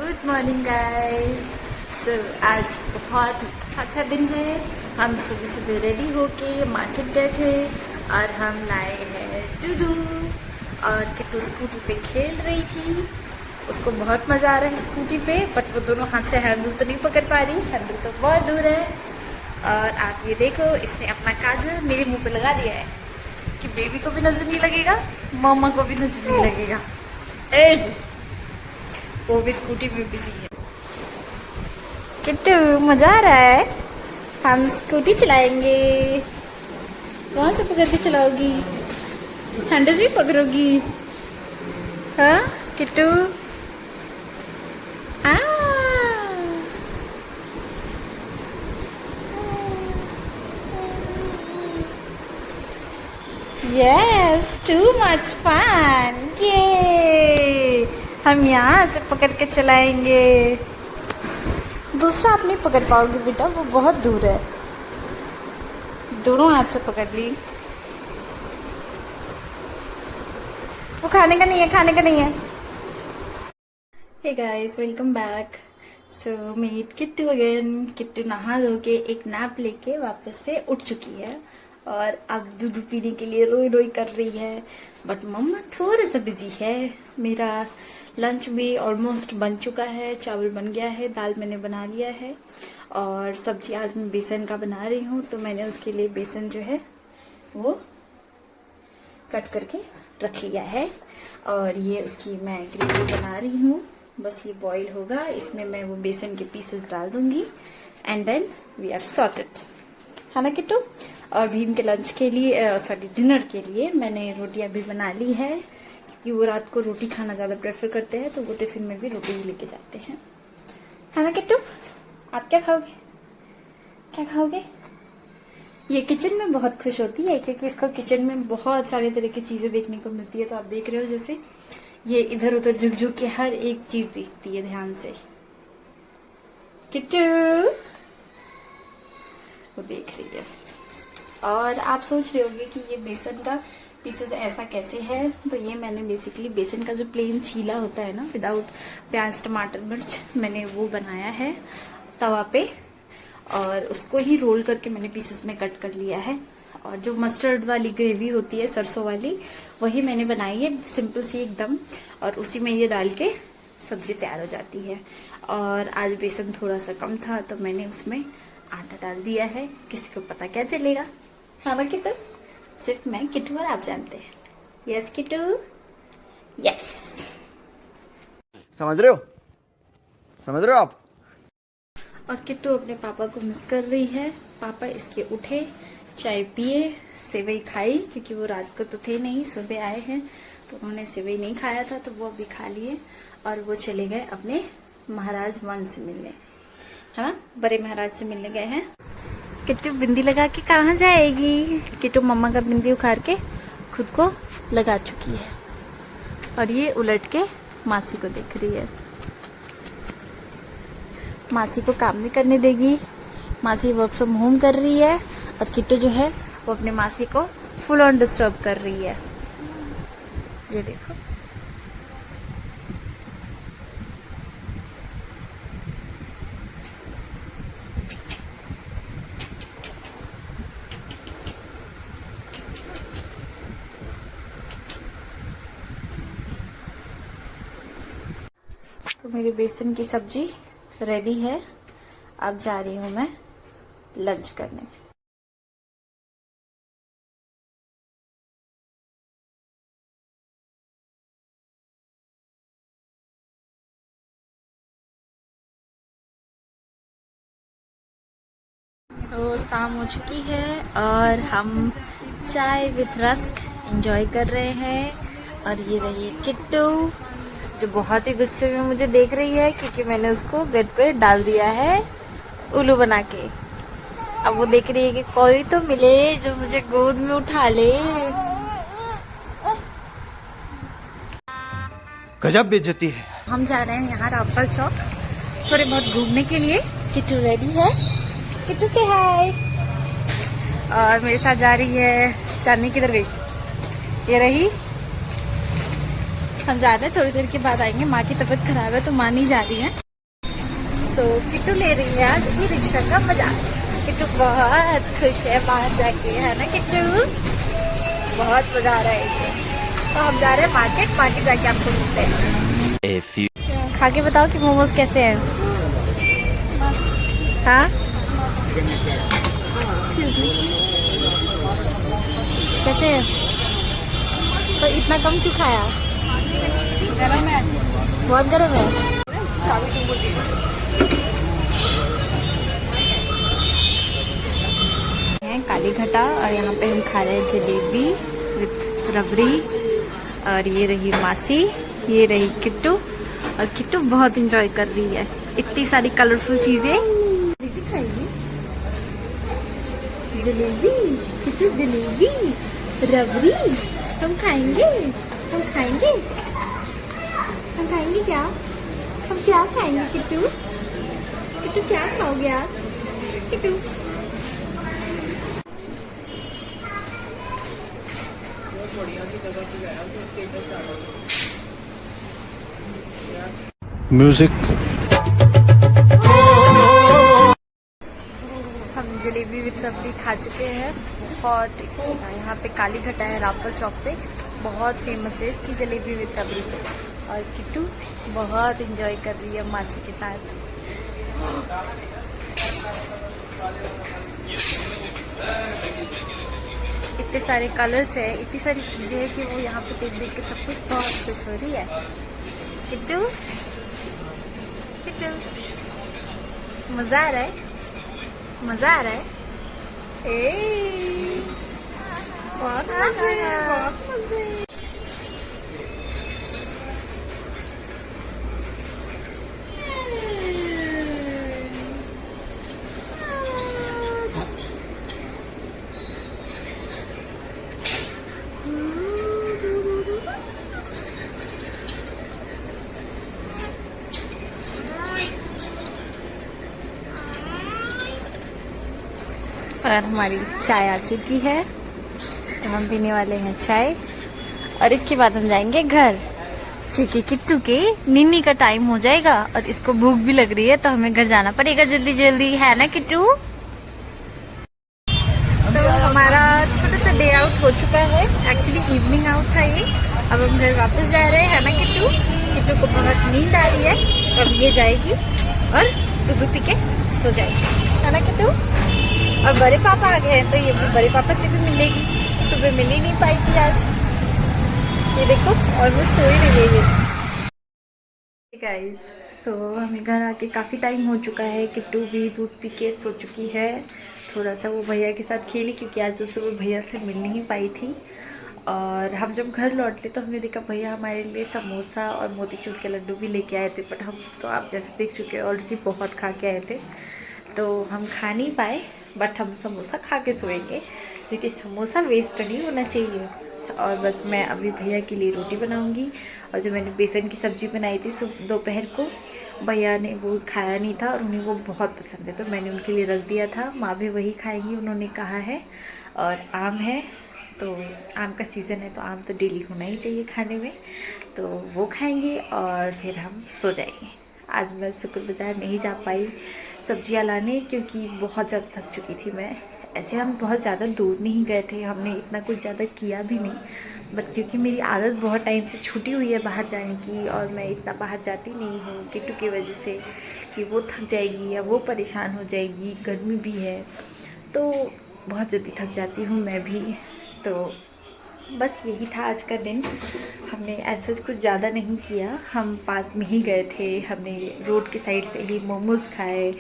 Good morning guys. सो आज बहुत अच्छा दिन है। हम सुबह सुबह रेडी होके मार्केट गए थे और हम लाए हैं दूधू। और किट्टू स्कूटी पे खेल रही थी, उसको बहुत मज़ा आ रहा है स्कूटी पे, बट वो दोनों हाथ से हैंडल तो नहीं पकड़ पा रही, हैंडल तो बहुत दूर है। और आप ये देखो, इसने अपना काजल मेरे मुंह पे लगा दिया है कि बेबी को भी नजर नहीं लगेगा, मामा को भी नजर नहीं लगेगा। वो भी स्कूटी में बिजी है। किट्टू मजा आ रहा है, हम स्कूटी चलाएंगे। कहाँ से पकड़ के चलाओगी? हैंडल भी पकड़ोगी? हाँ Kittu? Yes, too much fun. ये हम यहाँ से पकड़ के चलाएंगे। दूसरा आप नहीं पकड़ पाओगे बेटा, वो बहुत दूर है। दोनों हाथ से पकड़ ली। वो खाने का नहीं है, खाने का नहीं है। Hey guys, welcome back. So meet Kittu again. Kittu नहा धो के एक नैप लेके वापस से उठ चुकी है और अब दूध पीने के लिए रोई रोई कर रही है। बट मम्मा थोड़ा सा बिजी है। मेरा लंच भी ऑलमोस्ट बन चुका है, चावल बन गया है, दाल मैंने बना लिया है और सब्जी आज मैं बेसन का बना रही हूँ। तो मैंने उसके लिए बेसन जो है वो कट करके रख लिया है और ये उसकी मैं ग्रेवी बना रही हूँ। बस ये बॉईल होगा, इसमें मैं वो बेसन के पीसेस डाल दूंगी and then we are sorted, है ना किट्टू? और भीम के लंच के लिए, सॉरी डिनर के लिए मैंने रोटियां भी बना ली है क्योंकि वो रात को रोटी खाना ज़्यादा प्रेफर करते हैं, तो वो टिफिन में भी रोटी ही लेके जाते हैं, है ना किट्टू? आप क्या खाओगे? क्या खाओगे? ये किचन में बहुत खुश होती है क्योंकि इसको किचन में बहुत सारे तरह की चीजें देखने को मिलती है। तो आप देख रहे हो जैसे ये इधर उधर झुक झुक के हर एक चीज देखती है ध्यान से। किट्टू वो देख रही है। और आप सोच रहे होंगे कि ये बेसन का पीसेस ऐसा कैसे है, तो ये मैंने बेसिकली बेसन का जो प्लेन चीला होता है ना, विदाउट प्याज टमाटर मिर्च, मैंने वो बनाया है तवा पे और उसको ही रोल करके मैंने पीसेस में कट कर लिया है। और जो मस्टर्ड वाली ग्रेवी होती है सरसों वाली, वही मैंने बनाई है, सिंपल सी एकदम, और उसी में ये डाल के सब्जी तैयार हो जाती है। और आज बेसन थोड़ा सा कम था तो मैंने उसमें आटा डाल दिया है। किसी को पता क्या चलेगा, हाँ ना किट्टू? सिर्फ मैं, किट्टू और आप जानते हैं। Yes Kittu, yes. समझ रहे हो? समझ रहे हो आप? और किट्टू अपने पापा को मिस कर रही है। पापा इसके उठे, चाय पिए, सेवई खाई क्योंकि वो रात को तो थे नहीं, सुबह आए हैं तो उन्होंने सेवई नहीं खाया था तो वो अभी खा लिए और वो चले गए अपने महाराज वन से मिलने, है ना? बड़े महाराज से मिलने गए हैं। किट्टू बिंदी लगा के कहाँ जाएगी? किट्टू मम्मा का बिंदी उखाड़ के खुद को लगा चुकी है और ये उलट के मासी को देख रही है। मासी को काम नहीं करने देगी। मासी वर्क फ्रॉम होम कर रही है और किट्टू जो है वो अपने मासी को फुल ऑन डिस्टर्ब कर रही है। ये देखो, तो मेरी बेसन की सब्जी रेडी है। अब जा रही हूँ मैं लंच करने। तो शाम हो चुकी है और हम चाय विथ रस्क एंजॉय कर रहे हैं। और ये रही किट्टू जो बहुत ही गुस्से में मुझे देख रही है क्योंकि मैंने उसको बेड पे डाल दिया है उल्लू बना के। अब वो देख रही है कि कोई तो मिले जो मुझे गोद में उठा ले। गजब बेइज्जती है। हम जा रहे हैं यहाँ रामपाल चौक थोड़े बहुत घूमने के लिए। किट्टू रेडी है? किट्टू से हाय। और मेरे साथ जा रही है चांदनी। किधर गई? ये रही हम जा रहे हैं, थोड़ी देर के बाद आएंगे। माँ की तबीयत खराब है तो माँ नहीं जा रही है। सो किट्टू ले रही है आज ई रिक्शा का मजा। किट्टू बहुत खुश है बाहर जाके, है ना किट्टू? बहुत मजा आ रहा है इसे। तो हम जा रहे हैं मार्केट, मार्केट जाके आपको मिलते हैं। खा के बताओ कि मोमोज कैसे हैं। हाँ कैसे है? तो इतना कम क्यों खाया? गरम है, बहुत गरम है। काली घटा और यहाँ पे हम खा रहे हैं जलेबी विथ रबड़ी। और ये रही मासी, ये रही किट्टू। और किट्टू बहुत इंजॉय कर रही है इतनी सारी कलरफुल चीजें। जलेबी खाएगी, जलेबी किट्टू, जलेबी रबड़ी हम खाएंगे, हम खाएंगे, हम खाएंगे क्या? हम क्या खाएंगे किट्टू? किट्टू क्या खाओगे आप? किट्टू म्यूजिक। हम जलेबी विथ रबड़ी खा चुके हैं, बहुत टेस्टी था। यहाँ पे काली घटा है रामपुर चौक पे, बहुत फेमस है इसकी जलेबी विथ रबड़ी पे। और किट्टू बहुत इंजॉय कर रही है मासी के साथ। इतने सारे कलर्स है, इतनी सारी चीजें हैं कि वो यहाँ पे देख देख के सब कुछ बहुत खुश हो रही है। किट्टू, किट्टू मजा आ रहा है, मजा आ रहा है। बहुत मजा है, बहुत मजा है। और हमारी चाय आ चुकी है, तो हम पीने वाले हैं चाय। और इसके बाद हम जाएंगे घर, क्योंकि किट्टू के नीनी का टाइम हो जाएगा और इसको भूख भी लग रही है, तो हमें घर जाना पड़ेगा जल्दी जल्दी, है ना किट्टू? तो हमारा छोटा सा डे आउट हो चुका है, एक्चुअली इवनिंग आउट था ये। अब हम घर वापस जा रहे हैं, है ना किट्टू? किट्टू को बहुत नींद आ रही है, अब ये जाएगी और दूध पी के सो जाएगी, है ना किट्टू? और बड़े पापा आ गए हैं, तो ये भी बड़े पापा से भी मिलेगी। सुबह मिल ही नहीं पाई थी आज, ये देखो ऑलमोस्ट सो ही रही है ये। गाइस सो हमें घर आके काफ़ी टाइम हो चुका है। किट्टू भी दूध पी के सो चुकी है। थोड़ा सा वो भैया के साथ खेली, क्योंकि आज उससे वो भैया से मिल नहीं पाई थी। और हम जब घर लौटे तो हमने देखा भैया हमारे लिए समोसा और मोतीचूर के लड्डू भी लेके आए थे, बट हम तो आप जैसे देख चुके हैं ऑलरेडी बहुत खा के आए थे, तो हम खा नहीं पाए। बट हम समोसा खा के सोएंगे, क्योंकि समोसा वेस्ट नहीं होना चाहिए। और बस मैं अभी भैया के लिए रोटी बनाऊंगी। और जो मैंने बेसन की सब्ज़ी बनाई थी दोपहर को, भैया ने वो खाया नहीं था और उन्हें वो बहुत पसंद है, तो मैंने उनके लिए रख दिया था। माँ भी वही खाएंगी उन्होंने कहा है। और आम है, तो आम का सीज़न है, तो आम तो डेली होना ही चाहिए खाने में, तो वो खाएंगे और फिर हम सो जाएंगे। आज मैं शुक्र बाज़ार नहीं जा पाई सब्जियां लाने, क्योंकि बहुत ज़्यादा थक चुकी थी मैं। ऐसे हम बहुत ज़्यादा दूर नहीं गए थे, हमने इतना कुछ ज़्यादा किया भी नहीं, बट क्योंकि मेरी आदत बहुत टाइम से छूटी हुई है बाहर जाने की, और मैं इतना बाहर जाती नहीं हूँ किट्टू की वजह से, कि वो थक जाएगी या वो परेशान हो जाएगी, गर्मी भी है, तो बहुत जल्दी थक जाती हूँ मैं भी। तो बस यही था आज का दिन। हमने ऐसा कुछ ज़्यादा नहीं किया, हम पास में ही गए थे, हमने रोड के साइड से ही मोमोज़ खाए,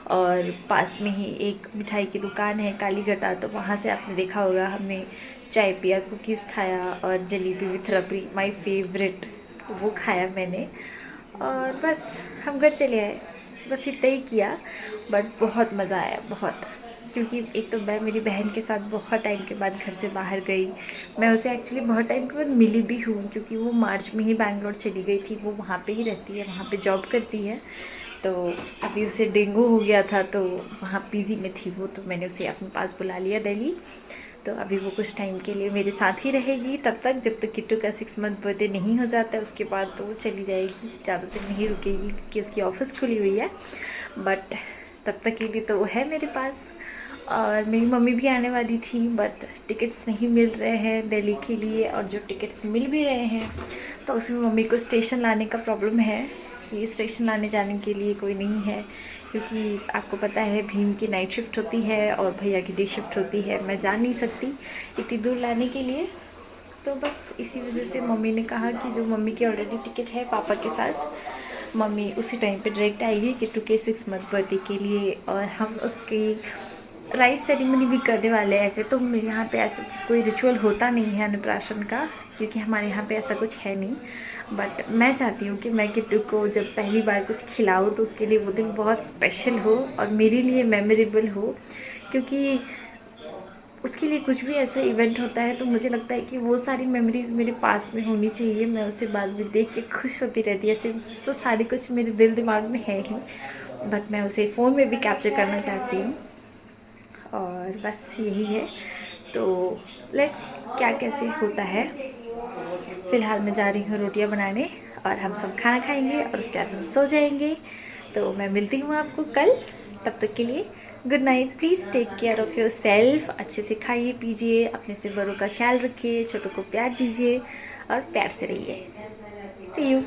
और पास में ही एक मिठाई की दुकान है काली घटा, तो वहाँ से आपने देखा होगा हमने चाय पिया, कुकीज़ खाया, और jalebi with rabri my favourite, वो खाया मैंने। और बस हम घर चले आए, बस इतना ही किया। बट बहुत मज़ा आया, बहुत, क्योंकि एक तो मैं मेरी बहन के साथ बहुत टाइम के बाद घर से बाहर गई। मैं उसे एक्चुअली बहुत टाइम के बाद मिली भी हूँ, क्योंकि वो मार्च में ही बैंगलोर चली गई थी, वो वहाँ पे ही रहती है, वहाँ पे जॉब करती है। तो अभी उसे डेंगू हो गया था, तो वहाँ पीजी में थी वो, तो मैंने उसे अपने पास बुला लिया दिल्ली। तो अभी वो कुछ टाइम के लिए मेरे साथ ही रहेगी तब तक, जब तक किट्टू का 6 मंथ बर्थडे नहीं हो जाता है। उसके बाद तो वो चली जाएगी, ज़्यादा दिन नहीं रुकेगी क्योंकि उसकी ऑफिस खुली हुई है। बट तब तक के लिए तो वो है मेरे पास। और मेरी मम्मी भी आने वाली थी बट टिकट्स नहीं मिल रहे हैं दिल्ली के लिए, और जो टिकट्स मिल भी रहे हैं तो उसमें मम्मी को स्टेशन लाने का प्रॉब्लम है कि स्टेशन लाने जाने के लिए कोई नहीं है, क्योंकि आपको पता है भीम की नाइट शिफ्ट होती है और भैया की डे शिफ्ट होती है। मैं जा नहीं सकती इतनी दूर लाने के लिए। तो बस इसी वजह से मम्मी ने कहा कि जो मम्मी की ऑलरेडी टिकट है पापा के साथ, मम्मी उसी टाइम पे डायरेक्ट आएगी किट्टू के 6 मंथ बर्थडे के लिए। और हम उसकी राइस सेरेमनी भी करने वाले हैं। ऐसे तो मेरे यहाँ पे ऐसा कोई रिचुअल होता नहीं है अन्नप्राशन का, क्योंकि हमारे यहाँ पे ऐसा कुछ है नहीं। बट मैं चाहती हूँ कि मैं किट्टू को जब पहली बार कुछ खिलाऊँ तो उसके लिए वो दिन बहुत स्पेशल हो और मेरे लिए मेमोरेबल हो, क्योंकि उसके लिए कुछ भी ऐसा इवेंट होता है तो मुझे लगता है कि वो सारी मेमोरीज़ मेरे पास में होनी चाहिए। मैं उसे बाद में देख के खुश होती रहती है। ऐसे तो सारी कुछ मेरे दिल दिमाग में है ही, बट मैं उसे फ़ोन में भी कैप्चर करना चाहती हूँ। और बस यही है। तो लेट्स क्या कैसे होता है। फ़िलहाल मैं जा रही हूँ रोटियाँ बनाने और हम सब खाना खाएंगे और उसके बाद हम सो जाएंगे। तो मैं मिलती हूँ आपको कल, तब तक के लिए good night. Please take care of yourself. अच्छे से खाइए पीजिए, अपने से बड़ों का ख्याल रखिए, छोटों को प्यार दीजिए और प्यार से रहिए। सी यू।